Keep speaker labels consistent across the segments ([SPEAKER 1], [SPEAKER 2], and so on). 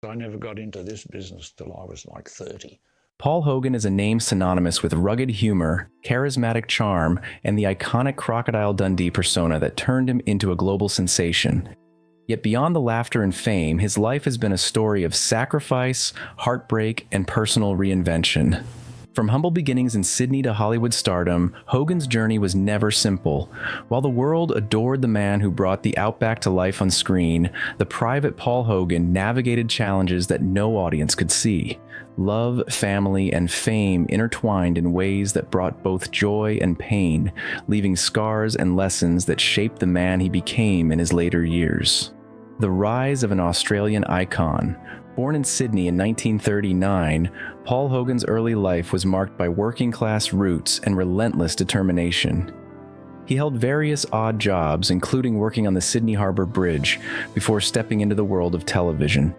[SPEAKER 1] I never got into this business till I was like 30.
[SPEAKER 2] Paul Hogan is a name synonymous with rugged humor, charismatic charm, and the iconic Crocodile Dundee persona that turned him into a global sensation. Yet beyond the laughter and fame, his life has been a story of sacrifice, heartbreak, and personal reinvention. From humble beginnings in Sydney to Hollywood stardom, Hogan's journey was never simple. While the world adored the man who brought the Outback to life on screen, the private Paul Hogan navigated challenges that no audience could see. Love, family, and fame intertwined in ways that brought both joy and pain, leaving scars and lessons that shaped the man he became in his later years. The rise of an Australian icon. Born in Sydney in 1939, Paul Hogan's early life was marked by working-class roots and relentless determination. He held various odd jobs, including working on the Sydney Harbour Bridge, before stepping into the world of television.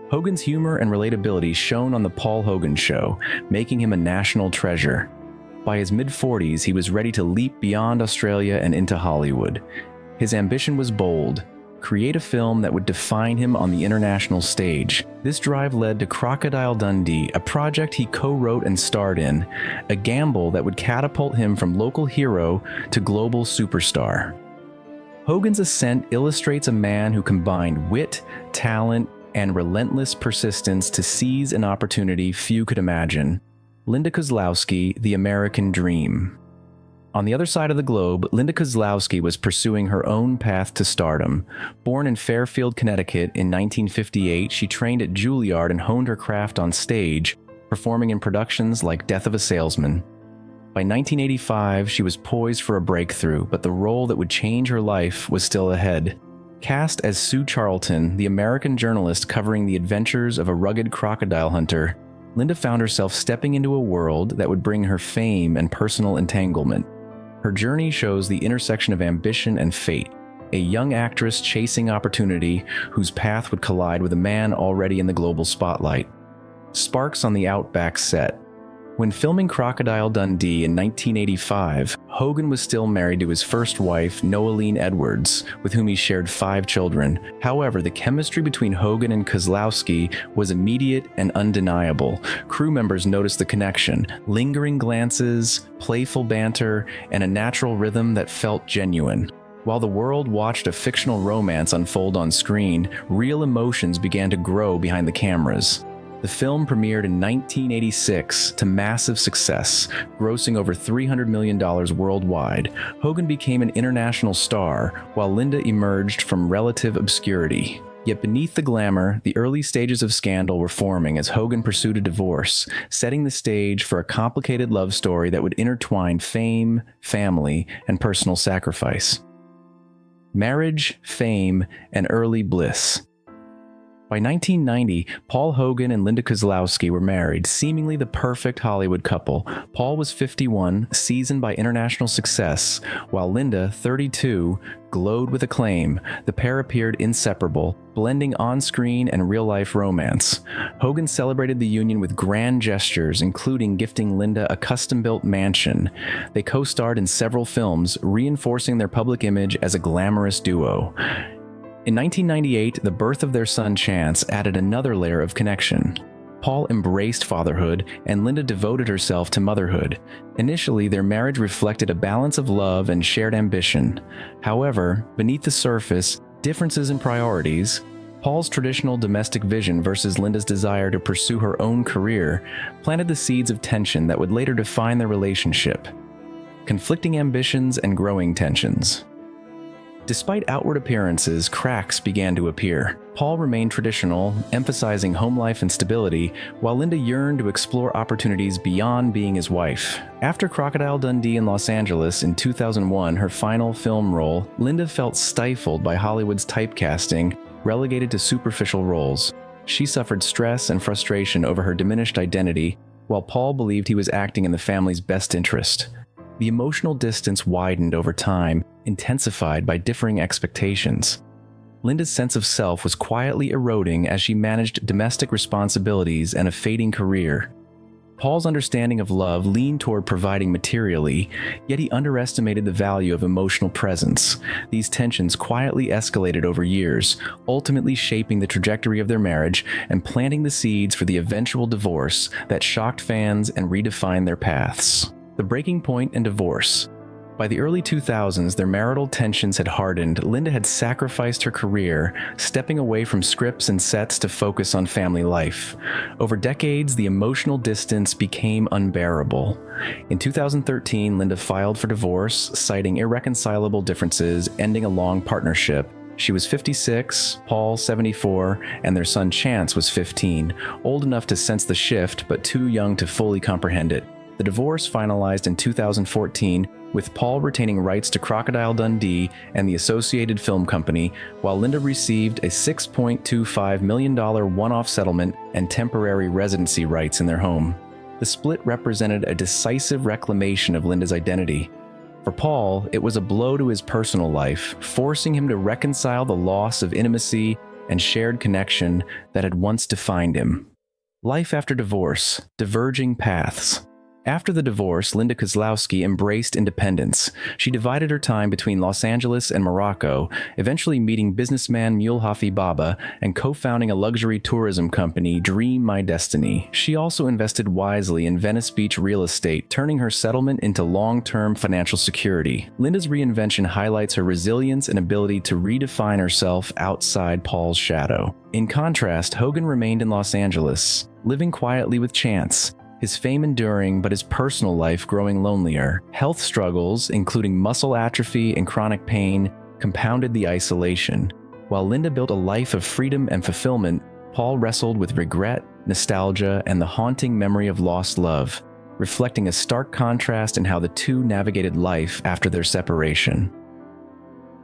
[SPEAKER 2] Hogan's humor and relatability shone on The Paul Hogan Show, making him a national treasure. By his mid-40s, he was ready to leap beyond Australia and into Hollywood. His ambition was bold: create a film that would define him on the international stage. This drive led to Crocodile Dundee, a project he co-wrote and starred in, a gamble that would catapult him from local hero to global superstar. Hogan's ascent illustrates a man who combined wit, talent, and relentless persistence to seize an opportunity few could imagine. Linda Kozlowski, The American Dream. On the other side of the globe, Linda Kozlowski was pursuing her own path to stardom. Born in Fairfield, Connecticut in 1958, she trained at Juilliard and honed her craft on stage, performing in productions like Death of a Salesman. By 1985, she was poised for a breakthrough, but the role that would change her life was still ahead. Cast as Sue Charlton, the American journalist covering the adventures of a rugged crocodile hunter, Linda found herself stepping into a world that would bring her fame and personal entanglement. Her journey shows the intersection of ambition and fate, a young actress chasing opportunity whose path would collide with a man already in the global spotlight. Sparks on the Outback set. When filming Crocodile Dundee in 1985, Hogan was still married to his first wife, Noeline Edwards, with whom he shared 5 children. However, the chemistry between Hogan and Kozlowski was immediate and undeniable. Crew members noticed the connection: lingering glances, playful banter, and a natural rhythm that felt genuine. While the world watched a fictional romance unfold on screen, real emotions began to grow behind the cameras. The film premiered in 1986 to massive success, grossing over $300 million worldwide. Hogan became an international star, while Linda emerged from relative obscurity. Yet beneath the glamour, the early stages of scandal were forming as Hogan pursued a divorce, setting the stage for a complicated love story that would intertwine fame, family, and personal sacrifice. Marriage, fame, and early bliss. By 1990, Paul Hogan and Linda Kozlowski were married, seemingly the perfect Hollywood couple. Paul was 51, seasoned by international success, while Linda, 32, glowed with acclaim. The pair appeared inseparable, blending on-screen and real-life romance. Hogan celebrated the union with grand gestures, including gifting Linda a custom-built mansion. They co-starred in several films, reinforcing their public image as a glamorous duo. In 1998, the birth of their son Chance added another layer of connection. Paul embraced fatherhood, and Linda devoted herself to motherhood. Initially, their marriage reflected a balance of love and shared ambition. However, beneath the surface, differences in priorities, Paul's traditional domestic vision versus Linda's desire to pursue her own career, planted the seeds of tension that would later define their relationship. Conflicting ambitions and growing tensions. Despite outward appearances, cracks began to appear. Paul remained traditional, emphasizing home life and stability, while Linda yearned to explore opportunities beyond being his wife. After Crocodile Dundee in Los Angeles in 2001, her final film role, Linda felt stifled by Hollywood's typecasting, relegated to superficial roles. She suffered stress and frustration over her diminished identity, while Paul believed he was acting in the family's best interest. The emotional distance widened over time, intensified by differing expectations. Linda's sense of self was quietly eroding as she managed domestic responsibilities and a fading career. Paul's understanding of love leaned toward providing materially, yet he underestimated the value of emotional presence. These tensions quietly escalated over years, ultimately shaping the trajectory of their marriage and planting the seeds for the eventual divorce that shocked fans and redefined their paths. The breaking point and divorce. By the early 2000s, their marital tensions had hardened. Linda had sacrificed her career, stepping away from scripts and sets to focus on family life. Over decades, the emotional distance became unbearable. In 2013, Linda filed for divorce, citing irreconcilable differences, ending a long partnership. She was 56, Paul 74, and their son Chance was 15, old enough to sense the shift but too young to fully comprehend it. The divorce finalized in 2014, with Paul retaining rights to Crocodile Dundee and the associated film company, while Linda received a $6.25 million one-off settlement and temporary residency rights in their home. The split represented a decisive reclamation of Linda's identity. For Paul, it was a blow to his personal life, forcing him to reconcile the loss of intimacy and shared connection that had once defined him. Life after divorce, diverging paths. After the divorce, Linda Kozlowski embraced independence. She divided her time between Los Angeles and Morocco, eventually meeting businessman Mulhafi Baba and co-founding a luxury tourism company, Dream My Destiny. She also invested wisely in Venice Beach real estate, turning her settlement into long-term financial security. Linda's reinvention highlights her resilience and ability to redefine herself outside Paul's shadow. In contrast, Hogan remained in Los Angeles, living quietly with Chance. His fame enduring, but his personal life growing lonelier. Health struggles, including muscle atrophy and chronic pain, compounded the isolation. While Linda built a life of freedom and fulfillment, Paul wrestled with regret, nostalgia, and the haunting memory of lost love, reflecting a stark contrast in how the two navigated life after their separation.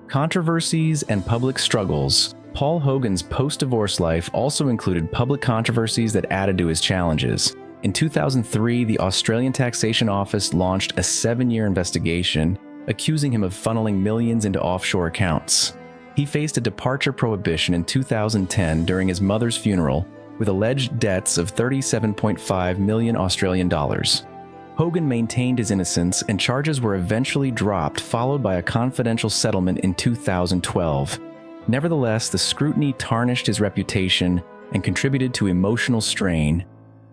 [SPEAKER 2] Controversies and public struggles. Paul Hogan's post-divorce life also included public controversies that added to his challenges. In 2003, the Australian Taxation Office launched a 7-year investigation, accusing him of funneling millions into offshore accounts. He faced a departure prohibition in 2010 during his mother's funeral, with alleged debts of 37.5 million Australian dollars. Hogan maintained his innocence, and charges were eventually dropped, followed by a confidential settlement in 2012. Nevertheless, the scrutiny tarnished his reputation and contributed to emotional strain.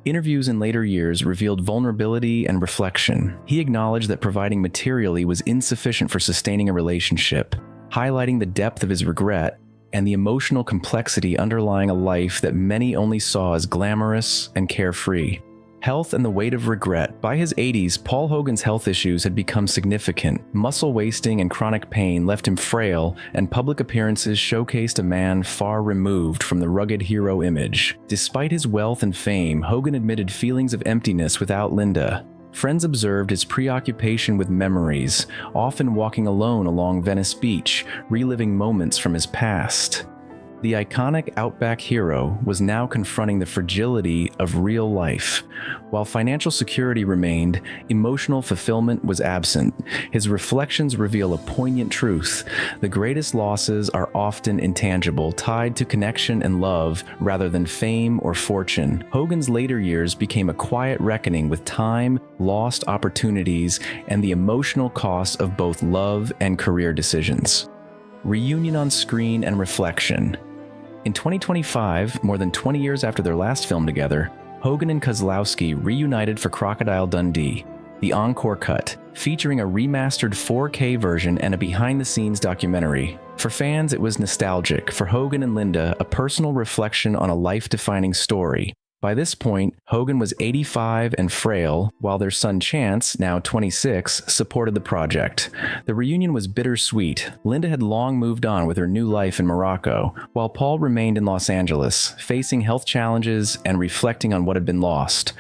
[SPEAKER 2] Interviews in later years revealed vulnerability and reflection. He acknowledged that providing materially was insufficient for sustaining a relationship, highlighting the depth of his regret and the emotional complexity underlying a life that many only saw as glamorous and carefree. Health and the weight of regret. By his 80s, Paul Hogan's health issues had become significant. Muscle wasting and chronic pain left him frail, and public appearances showcased a man far removed from the rugged hero image. Despite his wealth and fame, Hogan admitted feelings of emptiness without Linda. Friends observed his preoccupation with memories, often walking alone along Venice Beach, reliving moments from his past. The iconic Outback hero was now confronting the fragility of real life. While financial security remained, emotional fulfillment was absent. His reflections reveal a poignant truth. The greatest losses are often intangible, tied to connection and love rather than fame or fortune. Hogan's later years became a quiet reckoning with time, lost opportunities, and the emotional cost of both love and career decisions. Reunion on screen and reflection. In 2025, more than 20 years after their last film together, Hogan and Kozlowski reunited for Crocodile Dundee, the encore cut, featuring a remastered 4K version and a behind-the-scenes documentary. For fans, it was nostalgic. For Hogan and Linda, a personal reflection on a life-defining story. By this point, Hogan was 85 and frail, while their son Chance, now 26, supported the project. The reunion was bittersweet. Linda had long moved on with her new life in Morocco, while Paul remained in Los Angeles, facing health challenges and reflecting on what had been lost.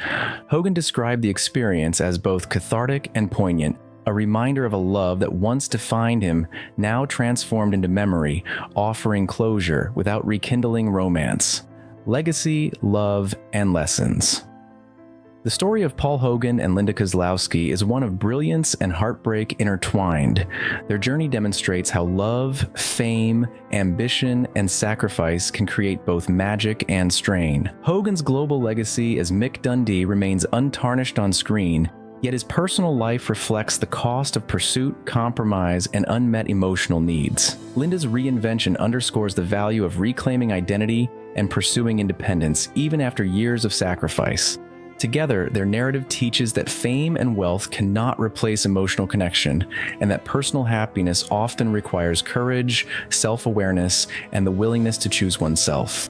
[SPEAKER 2] Hogan described the experience as both cathartic and poignant, a reminder of a love that once defined him, now transformed into memory, offering closure without rekindling romance. Legacy, love, and lessons. The story of Paul Hogan and Linda Kozlowski is one of brilliance and heartbreak intertwined. Their journey demonstrates how love, fame, ambition, and sacrifice can create both magic and strain. Hogan's global legacy as Mick Dundee remains untarnished on screen, yet his personal life reflects the cost of pursuit, compromise, and unmet emotional needs. Linda's reinvention underscores the value of reclaiming identity and pursuing independence, even after years of sacrifice. Together, their narrative teaches that fame and wealth cannot replace emotional connection, and that personal happiness often requires courage, self-awareness, and the willingness to choose oneself.